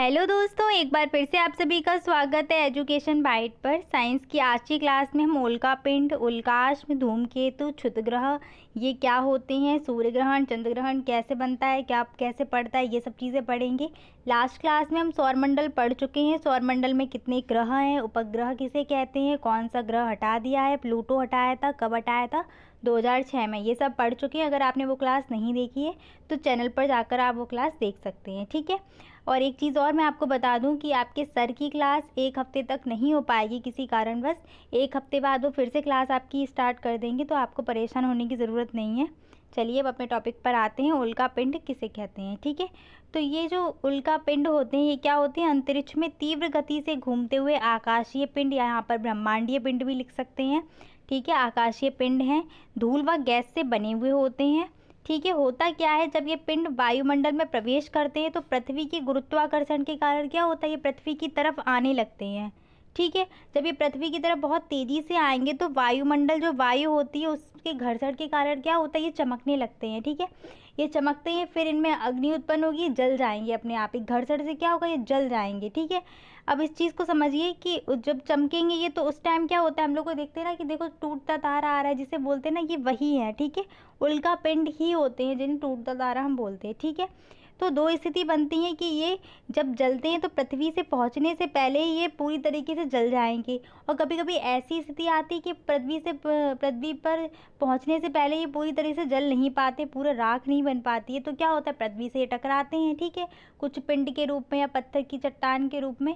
Hello दोस्तों, एक बार फिर से आप सभी का स्वागत है एजुकेशन बाइट पर। साइंस की आज की क्लास में हम उल्का पिंड, उल्काश में धूमकेतु, क्षुद्रग्रह ये क्या होते हैं, सूर्य ग्रहण, चंद्र ग्रहण कैसे बनता है, क्या कैसे पड़ता है, ये सब चीज़ें पढ़ेंगे। लास्ट क्लास में हम सौरमंडल पढ़ चुके हैं। सौरमंडल में कितने ग्रह हैं, उपग्रह किसे कहते हैं, कौन सा ग्रह हटा दिया है, प्लूटो हटाया था, कब हटाया था, 2006 में, ये सब पढ़ चुके हैं। अगर आपने वो क्लास नहीं देखी है तो चैनल पर जाकर आप वो क्लास देख सकते हैं, ठीक है। और एक चीज़ और मैं आपको बता दूं कि आपके सर की क्लास एक हफ्ते तक नहीं हो पाएगी किसी कारणवश। एक हफ्ते बाद वो फिर से क्लास आपकी स्टार्ट कर देंगे, तो आपको परेशान होने की ज़रूरत नहीं है। चलिए अब अपने टॉपिक पर आते हैं, उल्का पिंड किसे कहते हैं, ठीक है। तो ये जो उल्का पिंड होते हैं ये क्या होते हैं, अंतरिक्ष में तीव्र गति से घूमते हुए आकाशीय पिंड, यहाँ पर ब्रह्मांडीय पिंड भी लिख सकते हैं, ठीक है। आकाशीय पिंड हैं, धूल व गैस से बने हुए होते हैं, ठीक है। होता क्या है, जब ये पिंड वायुमंडल में प्रवेश करते हैं तो पृथ्वी के गुरुत्वाकर्षण के कारण क्या होता है, ये पृथ्वी की तरफ आने लगते हैं, ठीक है। जब ये पृथ्वी की तरफ बहुत तेज़ी से आएंगे तो वायुमंडल जो वायु होती है उसके घर्षण के कारण क्या होता है, ये चमकने लगते हैं, ठीक है। ये चमकते हैं, फिर इनमें अग्नि उत्पन्न होगी, जल जाएंगे अपने आप ही, घर्षण से क्या होगा, ये जल जाएंगे, ठीक है। अब इस चीज़ को समझिए कि जब चमकेंगे ये तो उस टाइम क्या होता है, हम लोग को देखते हैं ना कि देखो टूटता तारा आ रहा है, जिसे बोलते हैं ना, ये वही है, ठीक है। उल्का पिंड ही होते हैं जिन्हें टूटता तारा हम बोलते हैं, ठीक है। तो दो स्थिति बनती है कि ये जब जलते हैं तो पृथ्वी से पहुंचने से पहले ही ये पूरी तरीके से जल जाएंगे, और कभी कभी ऐसी स्थिति आती है कि पृथ्वी पर पहुंचने से पहले ये पूरी तरह से जल नहीं पाते, पूरा राख नहीं बन पाती है, तो क्या होता है, पृथ्वी से ये टकराते हैं, ठीक है, कुछ पिंड के रूप में या पत्थर की चट्टान के रूप में।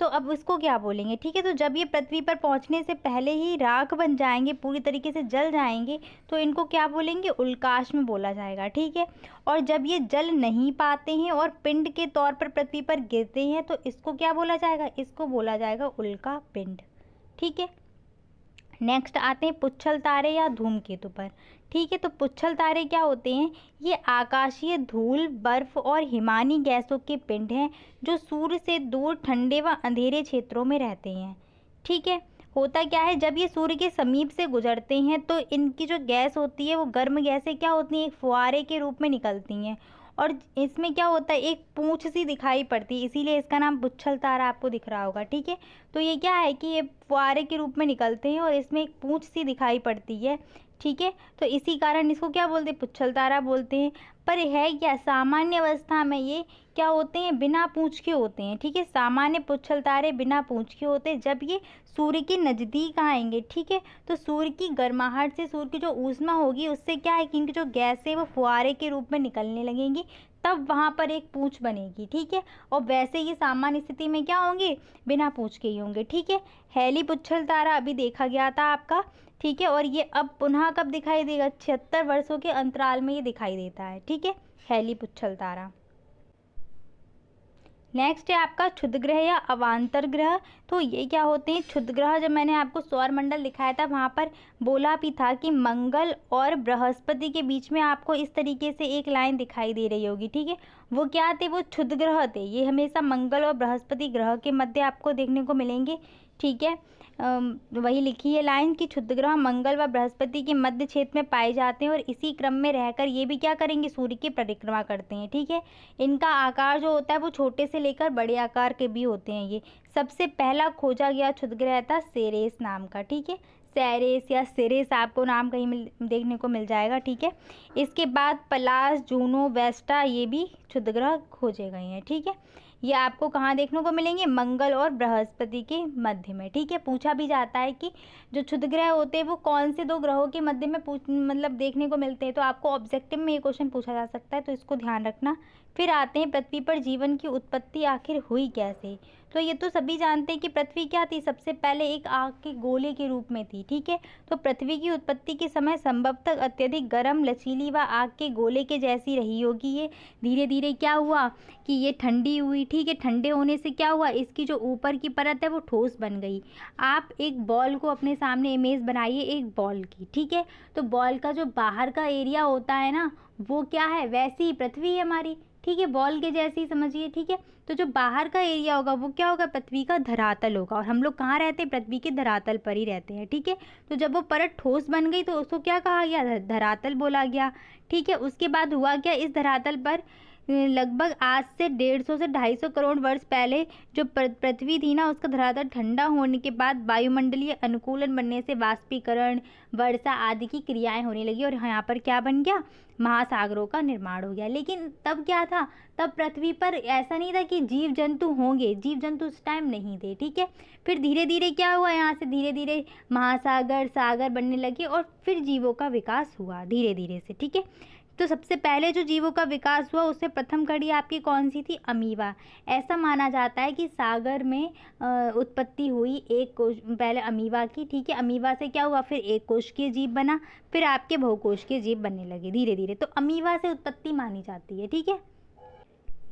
तो अब उसको क्या बोलेंगे, ठीक है। तो जब ये पृथ्वी पर पहुंचने से पहले ही राख बन जाएंगे, पूरी तरीके से जल जाएंगे, तो इनको क्या बोलेंगे, उल्काश में बोला जाएगा, ठीक है। और जब ये जल नहीं पाते हैं और पिंड के तौर पर पृथ्वी पर गिरते हैं तो इसको क्या बोला जाएगा, इसको बोला जाएगा उल्का पिंड, ठीक है। नेक्स्ट आते हैं पुच्छल तारे या धूमकेतु पर, ठीक है। तो पुच्छल तारे क्या होते हैं, ये आकाशीय धूल, बर्फ और हिमानी गैसों के पिंड हैं जो सूर्य से दूर ठंडे व अंधेरे क्षेत्रों में रहते हैं, ठीक है। होता क्या है, जब ये सूर्य के समीप से गुजरते हैं तो इनकी जो गैस होती है वो गर्म गैसें क्या होती हैं, एक फुहारे के रूप में निकलती हैं, और इसमें क्या होता है, एक पूंछ सी दिखाई पड़ती है, इसीलिए इसका नाम पुच्छल तारा आपको दिख रहा होगा, ठीक है। तो ये क्या है कि ये फुहारे के रूप में निकलते हैं और इसमें एक पूंछ सी दिखाई पड़ती है, ठीक है। तो इसी कारण इसको क्या बोलते हैं, पुच्छल तारा बोलते हैं। पर है क्या, सामान्य अवस्था में ये क्या होते हैं, बिना पूंछ के होते हैं, ठीक है। सामान्य पुच्छल तारे बिना पूंछ के होते हैं। जब ये सूर्य के नज़दीक आएंगे, ठीक है, तो सूर्य की गर्माहट से, सूर्य की जो ऊष्मा होगी उससे क्या है कि इनकी जो गैस है वो फुहारे के रूप में निकलने लगेंगी, तब वहाँ पर एक पूंछ बनेगी, ठीक है। और वैसे ये सामान्य स्थिति में क्या होंगे, बिना पूंछ के ही होंगे, ठीक है। हैली पुच्छल तारा अभी देखा गया था आपका, ठीक है। और ये अब पुनः कब दिखाई देगा, 76 वर्षों के अंतराल में ये दिखाई देता है, ठीक है, हैली पुच्छल तारा। नेक्स्ट है आपका क्षुद्र ग्रह या अवान्तर ग्रह। तो ये क्या होते हैं, क्षुद्र ग्रह, जब मैंने आपको सौरमंडल दिखाया था वहाँ पर बोला भी था कि मंगल और बृहस्पति के बीच में आपको इस तरीके से एक लाइन दिखाई दे रही होगी, ठीक है। वो क्या थे, वो क्षुद्र ग्रह थे, ये हमेशा मंगल और बृहस्पति ग्रह के मध्य आपको देखने को मिलेंगे, ठीक है। वही लिखी है लाइन कि क्षुद्र ग्रह मंगल व बृहस्पति के मध्य क्षेत्र में पाए जाते हैं और इसी क्रम में रहकर ये भी क्या करेंगे, सूर्य की परिक्रमा करते हैं, ठीक है। इनका आकार जो होता है वो छोटे से लेकर बड़े आकार के भी होते हैं। ये सबसे पहला खोजा गया क्षुद्र ग्रह था सेरेस नाम का, ठीक है। सेरेस या सिरिस आपको नाम कहीं देखने को मिल जाएगा, ठीक है। इसके बाद पलास, जूनो, वेस्टा ये भी क्षुद्र ग्रह खोजे गए हैं, ठीक है। ये आपको कहाँ देखने को मिलेंगे, मंगल और बृहस्पति के मध्य में, ठीक है। पूछा भी जाता है कि जो क्षुद्र ग्रह होते हैं वो कौन से दो ग्रहों के मध्य में मतलब देखने को मिलते हैं, तो आपको ऑब्जेक्टिव में ये क्वेश्चन पूछा जा सकता है, तो इसको ध्यान रखना। फिर आते हैं पृथ्वी पर जीवन की उत्पत्ति आखिर हुई कैसे। तो ये तो सभी जानते हैं कि पृथ्वी क्या थी, सबसे पहले एक आग के गोले के रूप में थी, ठीक है। तो पृथ्वी की उत्पत्ति के समय संभवतः अत्यधिक गर्म, लचीली व आग के गोले के जैसी रही होगी। ये धीरे धीरे क्या हुआ कि ये ठंडी हुई, ठीक है। ठंडे होने से क्या हुआ, इसकी जो ऊपर की परत है वो ठोस बन गई। आप एक बॉल को अपने सामने इमेज बनाइए, एक बॉल की, ठीक है। तो बॉल का जो बाहर का एरिया होता है ना, वो क्या है, वैसी ही पृथ्वी है हमारी, ठीक है, बॉल के जैसे ही समझिए, ठीक है। तो जो बाहर का एरिया होगा वो क्या होगा, पृथ्वी का धरातल होगा, और हम लोग कहाँ रहते हैं, पृथ्वी के धरातल पर ही रहते हैं, ठीक है। तो जब वो परत ठोस बन गई तो उसको क्या कहा गया, धरातल बोला गया, ठीक है। उसके बाद हुआ क्या, इस धरातल पर लगभग आज से 150 से 250 करोड़ वर्ष पहले जो पृथ्वी थी ना, उसका धरातल ठंडा होने के बाद वायुमंडलीय अनुकूलन बनने से वाष्पीकरण, वर्षा आदि की क्रियाएं होने लगी और यहाँ पर क्या बन गया, महासागरों का निर्माण हो गया। लेकिन तब क्या था, तब पृथ्वी पर ऐसा नहीं था कि जीव जंतु होंगे, जीव जंतु उस टाइम नहीं थे, ठीक है। फिर धीरे धीरे क्या हुआ, यहाँ से धीरे धीरे महासागर, सागर बनने लगे और फिर जीवों का विकास हुआ धीरे धीरे से, ठीक है। तो सबसे पहले जो जीवों का विकास हुआ उससे प्रथम कड़ी आपकी कौन सी थी, अमीबा। ऐसा माना जाता है कि सागर में उत्पत्ति हुई एक कोश पहले अमीबा की, ठीक है। अमीबा से क्या हुआ, फिर एक कोशिकीय जीव बना, फिर आपके बहुकोशिकीय जीव बनने लगे धीरे धीरे। तो अमीबा से उत्पत्ति मानी जाती है, ठीक है।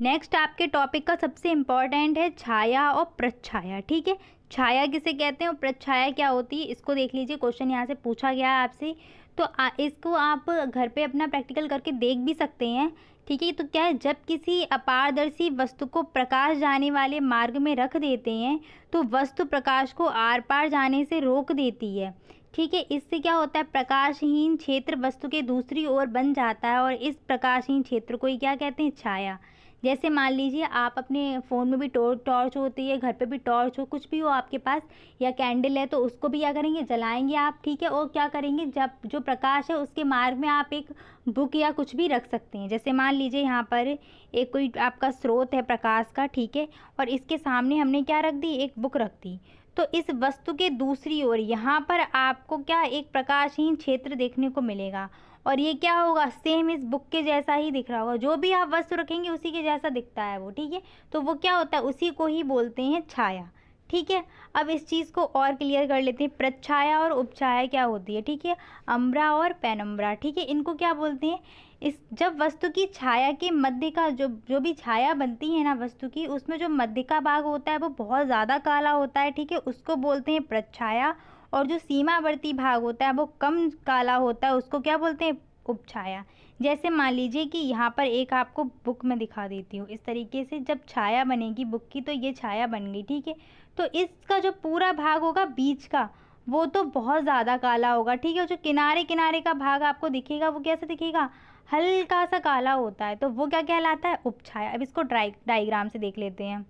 नेक्स्ट आपके टॉपिक का सबसे इम्पॉर्टेंट है छाया और प्रच्छाया, ठीक है। छाया किसे कहते हैं और प्रच्छाया क्या होती है, इसको देख लीजिए, क्वेश्चन यहाँ से पूछा गया है आपसे। तो इसको आप घर पे अपना प्रैक्टिकल करके देख भी सकते हैं, ठीक है। तो क्या है, जब किसी अपारदर्शी वस्तु को प्रकाश जाने वाले मार्ग में रख देते हैं तो वस्तु प्रकाश को आर पार जाने से रोक देती है, ठीक है। इससे क्या होता है, प्रकाशहीन क्षेत्र वस्तु के दूसरी ओर बन जाता है और इस प्रकाशहीन क्षेत्र को ही क्या कहते हैं, छाया। जैसे मान लीजिए आप अपने फ़ोन में भी टॉर्च होती है, घर पे भी टॉर्च हो, कुछ भी हो आपके पास, या कैंडल है, तो उसको भी क्या करेंगे, जलाएंगे आप, ठीक है। और क्या करेंगे, जब जो प्रकाश है उसके मार्ग में आप एक बुक या कुछ भी रख सकते हैं। जैसे मान लीजिए यहाँ पर एक कोई आपका स्रोत है प्रकाश का, ठीक है, और इसके सामने हमने क्या रख दी, एक बुक रख दी। तो इस वस्तु के दूसरी ओर यहाँ पर आपको क्या, एक प्रकाशहीन क्षेत्र देखने को मिलेगा और ये क्या होगा, सेम इस बुक के जैसा ही दिख रहा होगा। जो भी आप वस्तु रखेंगे उसी के जैसा दिखता है वो, ठीक है। तो वो क्या होता है, उसी को ही बोलते हैं छाया, ठीक है। अब इस चीज़ को और क्लियर कर लेते हैं, प्रच्छाया और उपछाया क्या होती है, ठीक है। अम्ब्रा और पेनम्ब्रा, ठीक है, इनको क्या बोलते हैं, इस जब वस्तु की छाया के मध्य का जो भी छाया बनती है ना वस्तु की, उसमें जो मध्य का भाग होता है वो बहुत ज़्यादा काला होता है, ठीक है, उसको बोलते हैं प्रच्छाया। और जो सीमावर्ती भाग होता है वो कम काला होता है, उसको क्या बोलते हैं, उपछाया। जैसे मान लीजिए कि यहाँ पर एक आपको बुक में दिखा देती हूँ, इस तरीके से जब छाया बनेगी बुक की तो ये छाया बन गई, ठीक है। तो इसका जो पूरा भाग होगा बीच का, वो तो बहुत ज़्यादा काला होगा, ठीक है। जो किनारे किनारे का भाग आपको दिखेगा वो कैसे दिखेगा, हल्का सा काला होता है, तो वो क्या कहलाता है, उपछाया। अब इसको डायग्राम से देख लेते हैं।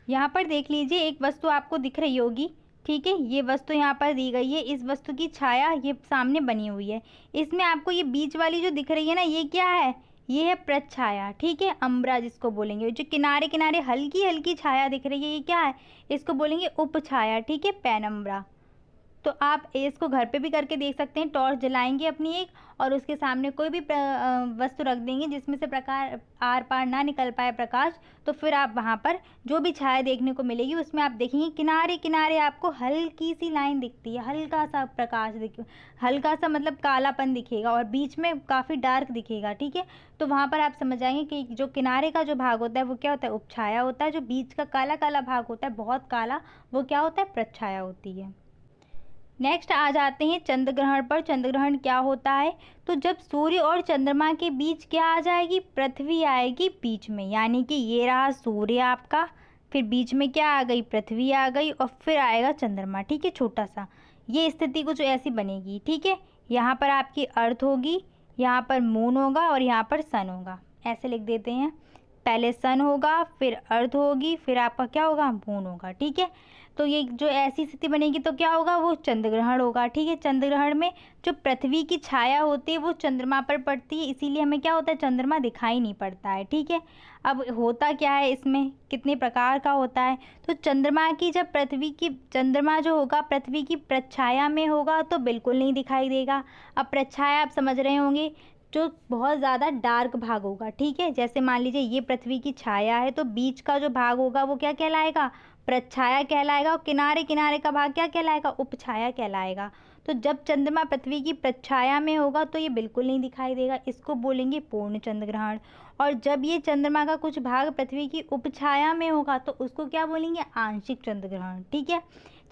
यहाँ पर देख लीजिए, एक वस्तु आपको दिख रही होगी, ठीक है, ये वस्तु यहाँ पर दी गई है, इस वस्तु की छाया ये सामने बनी हुई है। इसमें आपको ये बीच वाली जो दिख रही है ना, ये क्या है, ये है प्रच्छाया, ठीक है, अम्ब्रा जिसको बोलेंगे। जो किनारे किनारे हल्की हल्की छाया दिख रही है, ये क्या है, इसको बोलेंगे उपछाया, ठीक है, पेनम्ब्रा। तो आप इसको घर पे भी करके देख सकते हैं। टॉर्च जलाएंगे अपनी एक और उसके सामने कोई भी वस्तु रख देंगे जिसमें से प्रकाश आर पार ना निकल पाए प्रकाश, तो फिर आप वहाँ पर जो भी छाया देखने को मिलेगी उसमें आप देखेंगे किनारे किनारे आपको हल्की सी लाइन दिखती है, हल्का सा प्रकाश हल्का सा मतलब कालापन दिखेगा और बीच में काफ़ी डार्क दिखेगा, ठीक है। तो वहाँ पर आप समझ जाएंगे कि जो किनारे का जो भाग होता है वो क्या होता है, उपछाया होता है। जो बीच का काला काला भाग होता है बहुत काला, वो क्या होता है, प्रच्छाया होती है। नेक्स्ट आ जाते हैं चंद्र ग्रहण पर। चंद्र ग्रहण क्या होता है, तो जब सूर्य और चंद्रमा के बीच क्या आ जाएगी, पृथ्वी आएगी बीच में। यानी कि ये रहा सूर्य आपका, फिर बीच में क्या आ गई, पृथ्वी आ गई और फिर आएगा चंद्रमा, ठीक है, छोटा सा। ये स्थिति कुछ ऐसी बनेगी, ठीक है। यहाँ पर आपकी अर्थ होगी, यहाँ पर मून होगा और यहाँ पर सन होगा, ऐसे लिख देते हैं। पहले सन होगा, फिर अर्थ होगी, फिर आपका क्या होगा, मून होगा, ठीक है। तो ये जो ऐसी स्थिति बनेगी तो क्या होगा, वो चंद्र ग्रहण होगा, ठीक है। चंद्र ग्रहण में जो पृथ्वी की छाया होती है वो चंद्रमा पर पड़ती है, इसीलिए हमें क्या होता है, चंद्रमा दिखाई नहीं पड़ता है, ठीक है। अब होता क्या है, इसमें कितने प्रकार का होता है, तो चंद्रमा की जब चंद्रमा जो होगा पृथ्वी की प्रच्छाया में होगा तो बिल्कुल नहीं दिखाई देगा। अब प्रच्छाया आप समझ रहे होंगे, जो बहुत ज़्यादा डार्क भाग होगा, ठीक है। जैसे मान लीजिए ये पृथ्वी की छाया है तो बीच का जो भाग होगा वो क्या कहलाएगा, प्रच्छाया कहलाएगा, और किनारे किनारे का भाग क्या कहलाएगा, उपछाया कहलाएगा। तो जब चंद्रमा पृथ्वी की प्रच्छाया में होगा तो ये बिल्कुल नहीं दिखाई देगा, इसको बोलेंगे पूर्ण चंद्र ग्रहण। और जब ये चंद्रमा का कुछ भाग पृथ्वी की उपछाया में होगा तो उसको क्या बोलेंगे, आंशिक चंद्र ग्रहण, ठीक है।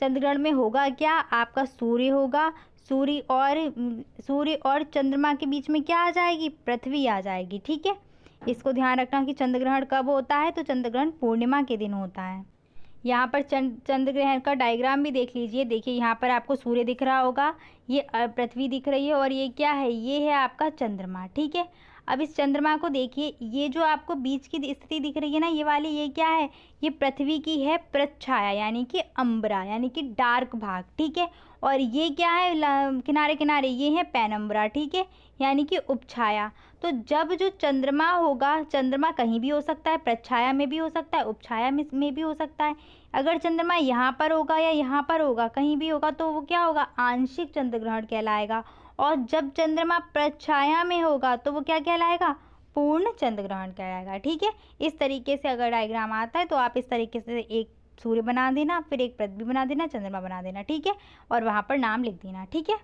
चंद्र ग्रहण में होगा क्या, आपका सूर्य होगा, सूर्य और चंद्रमा के बीच में क्या आ जाएगी, पृथ्वी आ जाएगी, ठीक है। इसको ध्यान रखना कि चंद्र ग्रहण कब होता है, तो चंद्र ग्रहण पूर्णिमा के दिन होता है। यहाँ पर चंद्र ग्रहण का डायग्राम भी देख लीजिए। देखिए यहाँ पर आपको सूर्य दिख रहा होगा, ये पृथ्वी दिख रही है और ये क्या है, ये है आपका चंद्रमा, ठीक है। अब इस चंद्रमा को देखिए, ये जो आपको बीच की स्थिति दिख रही है ना, ये वाली, ये क्या है, ये पृथ्वी की है प्रच्छाया यानी कि अम्बरा यानी कि डार्क भाग, ठीक है। और ये क्या है, किनारे किनारे, ये है पेनम्बरा, ठीक है, यानी कि उपछाया। तो जब जो चंद्रमा होगा, चंद्रमा कहीं भी हो सकता है, प्रच्छाया में भी हो सकता है, उपछाया में भी हो सकता है। अगर चंद्रमा यहाँ पर होगा या यहाँ पर होगा, कहीं भी होगा, तो वो क्या होगा, आंशिक चंद्र ग्रहण कहलाएगा। और जब चंद्रमा प्रच्छाया में होगा तो वो क्या कहलाएगा, पूर्ण चंद्र ग्रहण कहलाएगा, ठीक है। इस तरीके से अगर डायग्राम आता है तो आप इस तरीके से एक सूर्य बना देना, फिर एक पृथ्वी बना देना, चंद्रमा बना देना, ठीक है, और वहाँ पर नाम लिख देना, ठीक है।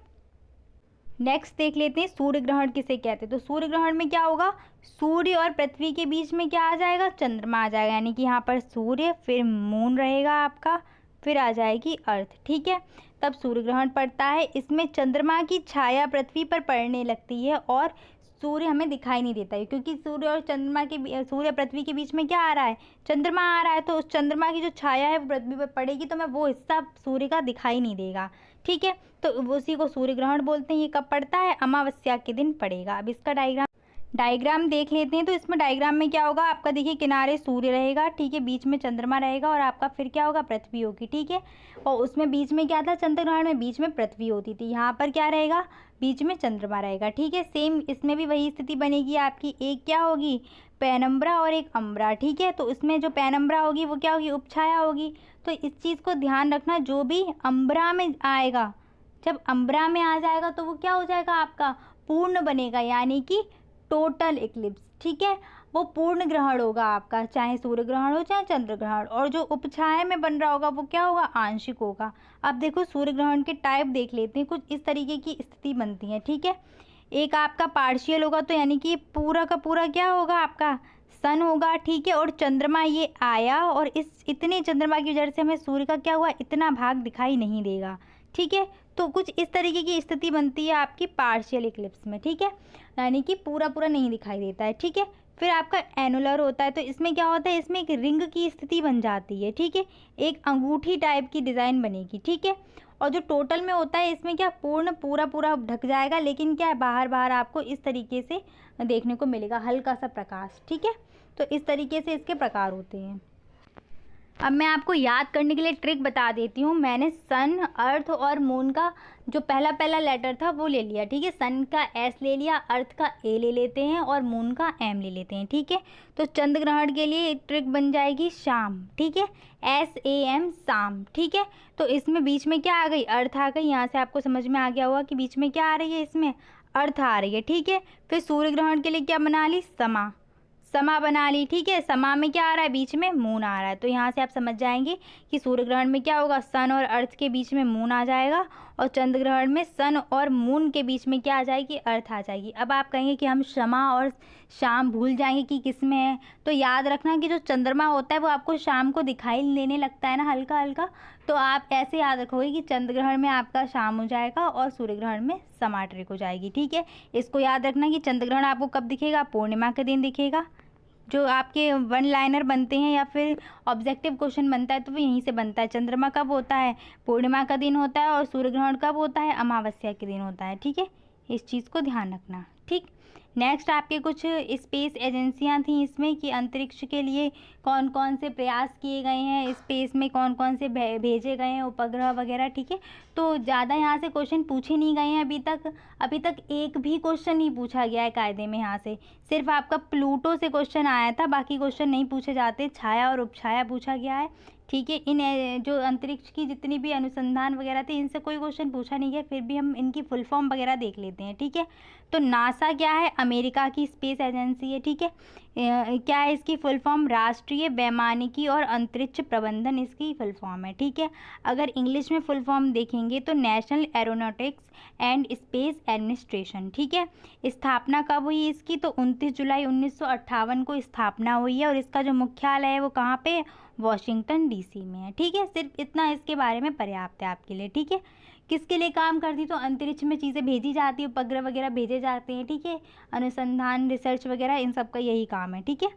नेक्स्ट देख लेते हैं सूर्य ग्रहण किसे कहते हैं। तो सूर्य ग्रहण में क्या होगा, सूर्य और पृथ्वी के बीच में क्या आ जाएगा, चंद्रमा आ जाएगा, यानी कि यहाँ पर सूर्य, फिर मून रहेगा आपका, फिर आ जाएगी अर्थ, ठीक है। तब सूर्य ग्रहण पड़ता है। इसमें चंद्रमा की छाया पृथ्वी पर पड़ने लगती है और सूर्य हमें दिखाई नहीं देता है, क्योंकि सूर्य और चंद्रमा के, सूर्य पृथ्वी के बीच में क्या आ रहा है, चंद्रमा आ रहा है। तो उस चंद्रमा की जो छाया है वो पृथ्वी पर पड़ेगी, तो हमें वो हिस्सा सूर्य का दिखाई नहीं देगा, ठीक है। तो उसी को सूर्य ग्रहण बोलते हैं। ये कब पड़ता है, अमावस्या के दिन पड़ेगा। अब इसका डायग्राम देख लेते हैं। तो इसमें डायग्राम में क्या होगा आपका, देखिए किनारे सूर्य रहेगा, ठीक है, बीच में चंद्रमा रहेगा और आपका फिर क्या होगा, पृथ्वी होगी, ठीक है। और उसमें बीच में क्या था, चंद्र ग्रहण में बीच में पृथ्वी होती थी, यहाँ पर क्या रहेगा, बीच में चंद्रमा रहेगा, ठीक है। सेम इसमें भी वही स्थिति बनेगी आपकी, एक क्या होगी, पेनम्बरा और एक अम्बरा, ठीक है। तो उसमें जो पेनम्बरा होगी वो क्या होगी, उपछाया होगी। तो इस चीज़ को ध्यान रखना, जो भी अम्बरा में आएगा, जब अम्बरा में आ जाएगा तो वो क्या हो जाएगा, आपका पूर्ण बनेगा, यानी कि टोटल इक्लिप्स, ठीक है। वो पूर्ण ग्रहण होगा आपका, चाहे सूर्य ग्रहण हो चाहे चंद्र ग्रहण। और जो उपछाया में बन रहा होगा वो क्या होगा, आंशिक होगा। अब देखो सूर्य ग्रहण के टाइप देख लेते हैं। कुछ इस तरीके की स्थिति बनती है, ठीक है। एक आपका पार्शियल होगा, तो यानी कि पूरा का पूरा क्या होगा, आपका सन होगा, ठीक है। और चंद्रमा ये आया और इस इतने चंद्रमा की वजह से हमें सूर्य का क्या हुआ, इतना भाग दिखाई नहीं देगा, ठीक है। तो कुछ इस तरीके की स्थिति बनती है आपकी पार्शियल इक्लिप्स में, ठीक है, यानी कि पूरा पूरा नहीं दिखाई देता है, ठीक है। फिर आपका एनुलर होता है। तो इसमें क्या होता है, इसमें एक रिंग की स्थिति बन जाती है, ठीक है, एक अंगूठी टाइप की डिज़ाइन बनेगी, ठीक है। और जो टोटल में होता है, इसमें क्या पूर्ण पूरा पूरा ढक जाएगा, लेकिन क्या है, बाहर बाहर आपको इस तरीके से देखने को मिलेगा हल्का सा प्रकाश, ठीक है। तो इस तरीके से इसके प्रकार होते हैं। अब मैं आपको याद करने के लिए ट्रिक बता देती हूँ। मैंने सन, अर्थ और मून का जो पहला पहला लेटर था वो ले लिया, ठीक है। सन का एस ले लिया, अर्थ का ए ले लेते हैं और मून का एम ले लेते हैं, ठीक है। तो चंद्र ग्रहण के लिए एक ट्रिक बन जाएगी शाम, ठीक है, SAM शाम, ठीक है। तो इसमें बीच में क्या आ गई, अर्थ आ गई। यहाँ से आपको समझ में आ गया होगा कि बीच में क्या आ रही है, इसमें अर्थ आ रही है, ठीक है। फिर सूर्य ग्रहण के लिए क्या बना ली, समा, समा बना ली, ठीक है। समा में क्या आ रहा है, बीच में मून आ रहा है। तो यहाँ से आप समझ जाएंगे कि सूर्य ग्रहण में क्या होगा, सन और अर्थ के बीच में मून आ जाएगा, और चंद्र ग्रहण में सन और मून के बीच में क्या आ जाएगी, अर्थ आ जाएगी। अब आप कहेंगे कि हम शमा और शाम भूल जाएंगे कि किस में है। तो याद रखना कि जो चंद्रमा होता है वो आपको शाम को दिखाई देने लगता है ना, हल्का हल्का। तो आप ऐसे याद रखोगे कि चंद्र ग्रहण में आपका शाम हो जाएगा और सूर्य ग्रहण में समा ट्रिक हो जाएगी, ठीक है। इसको याद रखना कि चंद्र ग्रहण आपको कब दिखेगा, पूर्णिमा के दिन दिखेगा। जो आपके वन लाइनर बनते हैं या फिर ऑब्जेक्टिव क्वेश्चन बनता है तो वो यहीं से बनता है। चंद्रमा कब होता है, पूर्णिमा का दिन होता है, और सूर्य ग्रहण कब होता है, अमावस्या के दिन होता है, ठीक है। इस चीज़ को ध्यान रखना, ठीक। नेक्स्ट आपके कुछ स्पेस एजेंसियां थी इसमें, कि अंतरिक्ष के लिए कौन कौन से प्रयास किए गए हैं, स्पेस में कौन कौन से भेजे गए हैं उपग्रह वगैरह, ठीक है। तो ज़्यादा यहाँ से क्वेश्चन पूछे नहीं गए हैं अभी तक एक भी क्वेश्चन नहीं पूछा गया है कायदे में। यहाँ से सिर्फ आपका प्लूटो से क्वेश्चन आया था, बाकी क्वेश्चन नहीं पूछे जाते। छाया और उपछाया पूछा गया है, ठीक है। इन जो अंतरिक्ष की जितनी भी अनुसंधान वगैरह थे इनसे कोई क्वेश्चन पूछा नहीं गया, फिर भी हम इनकी फुल फॉर्म वगैरह देख लेते हैं, ठीक है। तो नासा क्या है, अमेरिका की स्पेस एजेंसी है, ठीक है। क्या है इसकी फुल फॉर्म, राष्ट्रीय वैमानिकी और अंतरिक्ष प्रबंधन इसकी फुल फॉर्म है, ठीक है। अगर इंग्लिश में फुल फॉर्म देखेंगे तो national aeronautics and space administration, ठीक है। स्थापना कब हुई इसकी, तो 29 जुलाई 1958 को स्थापना हुई है, और इसका जो मुख्यालय है वो कहाँ पे, वॉशिंगटन DC में है, ठीक है। सिर्फ इतना इसके बारे में पर्याप्त है आपके लिए, ठीक है। किसके लिए काम करती, तो अंतरिक्ष में चीज़ें भेजी जाती है, उपग्रह वगैरह भेजे जाते हैं, ठीक है। अनुसंधान, रिसर्च वगैरह इन सब का यही काम है, ठीक है।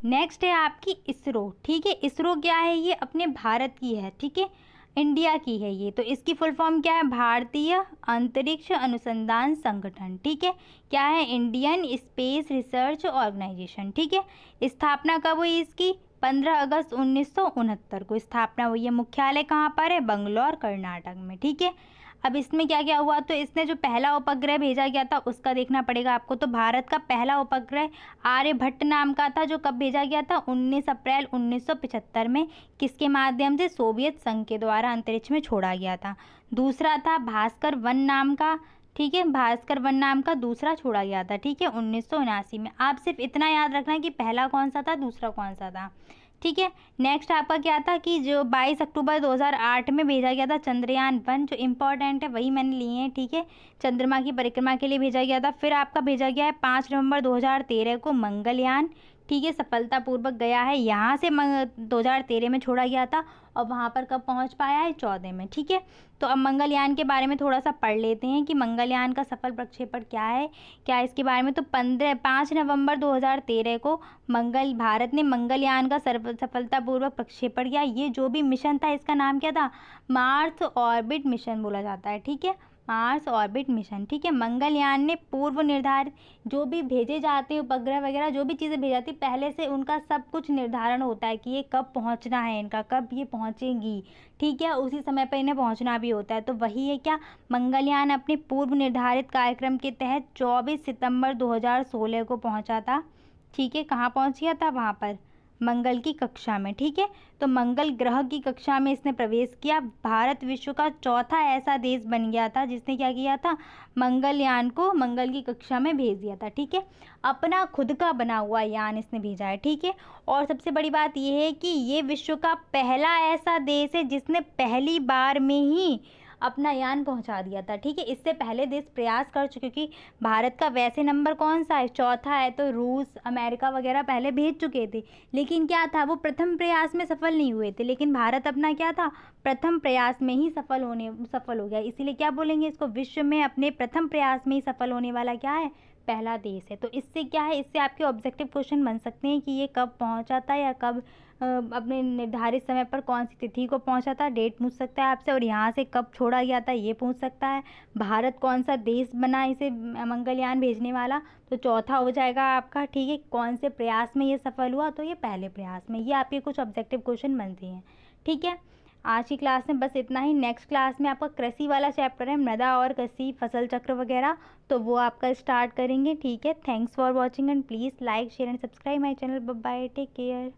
नेक्स्ट है आपकी इसरो, ठीक है। इसरो क्या है, ये अपने भारत की है, ठीक है। इंडिया की है ये। तो इसकी फुल फॉर्म क्या है? भारतीय अंतरिक्ष अनुसंधान संगठन। ठीक है, क्या है? Indian space research organisation. ठीक है, स्थापना कब हुई इसकी? 15 अगस्त 1969 को स्थापना हुई है। मुख्यालय कहाँ पर है? बंगलौर, कर्नाटक में। ठीक है, अब इसमें क्या क्या हुआ? तो इसने जो पहला उपग्रह भेजा गया था उसका देखना पड़ेगा आपको। तो भारत का पहला उपग्रह आर्यभट्ट नाम का था, जो कब भेजा गया था? 19 अप्रैल 1975 में। किसके माध्यम से? सोवियत संघ के द्वारा अंतरिक्ष में छोड़ा गया था। दूसरा था भास्कर 1 नाम का। ठीक है, भास्कर 1 नाम का दूसरा छोड़ा गया था। ठीक है, 1979 में। आप सिर्फ इतना याद रखना कि पहला कौन सा था, दूसरा कौन सा था। ठीक है, नेक्स्ट आपका क्या था कि जो 22 अक्टूबर 2008 में भेजा गया था चंद्रयान 1। जो इम्पोर्टेंट है वही मैंने लिए हैं। ठीक है, चंद्रमा की परिक्रमा के लिए भेजा गया था। फिर आपका भेजा गया है 5 नवंबर 2013 को मंगलयान। ठीक है, सफलतापूर्वक गया है। यहाँ से 2013 में छोड़ा गया था और वहाँ पर कब पहुँच पाया है? 14 में। ठीक है, तो अब मंगलयान के बारे में थोड़ा सा पढ़ लेते हैं कि मंगलयान का सफल प्रक्षेपण क्या है, क्या है इसके बारे में। तो 5 नवंबर 2013 को भारत ने मंगलयान का सफलतापूर्वक प्रक्षेपण किया। ये जो भी मिशन था इसका नाम क्या था? मार्स ऑर्बिट मिशन बोला जाता है। ठीक है, मार्स ऑर्बिट मिशन। ठीक है, मंगलयान ने पूर्व निर्धारित जो भी भेजे जाते हैं उपग्रह वगैरह, जो भी चीज़ें भेजी जाती पहले से उनका सब कुछ निर्धारण होता है कि ये कब पहुंचना है, इनका कब ये पहुंचेंगी। ठीक है, उसी समय पर इन्हें पहुंचना भी होता है। तो वही है क्या? मंगलयान अपने पूर्व निर्धारित कार्यक्रम के तहत 24 सितंबर 2016 को पहुंचा था। ठीक है, कहाँ पहुंच गया था? वहाँ पर मंगल की कक्षा में। ठीक है, तो मंगल ग्रह की कक्षा में इसने प्रवेश किया। भारत विश्व का चौथा ऐसा देश बन गया था जिसने क्या किया था? मंगलयान को मंगल की कक्षा में भेज दिया था। ठीक है, अपना खुद का बना हुआ यान इसने भेजा है। ठीक है, और सबसे बड़ी बात यह है कि ये विश्व का पहला ऐसा देश है जिसने पहली बार में ही अपना यान पहुंचा दिया था। ठीक है, इससे पहले देश प्रयास कर चुके, क्योंकि भारत का वैसे नंबर कौन सा है? चौथा है। तो रूस, अमेरिका वगैरह पहले भेज चुके थे, लेकिन क्या था? वो प्रथम प्रयास में सफल नहीं हुए थे। लेकिन भारत अपना क्या था? प्रथम प्रयास में ही सफल हो गया। इसीलिए क्या बोलेंगे इसको? विश्व में अपने प्रथम प्रयास में ही सफल होने वाला क्या है? पहला देश है। तो इससे क्या है? इससे आपके ऑब्जेक्टिव क्वेश्चन बन सकते हैं कि ये कब पहुंचा था या कब अपने निर्धारित समय पर कौन सी तिथि को पहुंचा था, डेट पूछ सकता है आपसे। और यहाँ से कब छोड़ा गया था ये पूछ सकता है। भारत कौन सा देश बना इसे मंगलयान भेजने वाला, तो चौथा हो जाएगा आपका। ठीक है, कौन से प्रयास में ये सफल हुआ, तो ये पहले प्रयास में। ये आपके कुछ ऑब्जेक्टिव क्वेश्चन बनते हैं। ठीक है, आज की क्लास में बस इतना ही। नेक्स्ट क्लास में आपका कृषि वाला चैप्टर है, मृदा और कृषि, फसल चक्र वगैरह, तो वो आपका स्टार्ट करेंगे। ठीक है, thanks for watching and please like share and subscribe my channel. Bye, take care.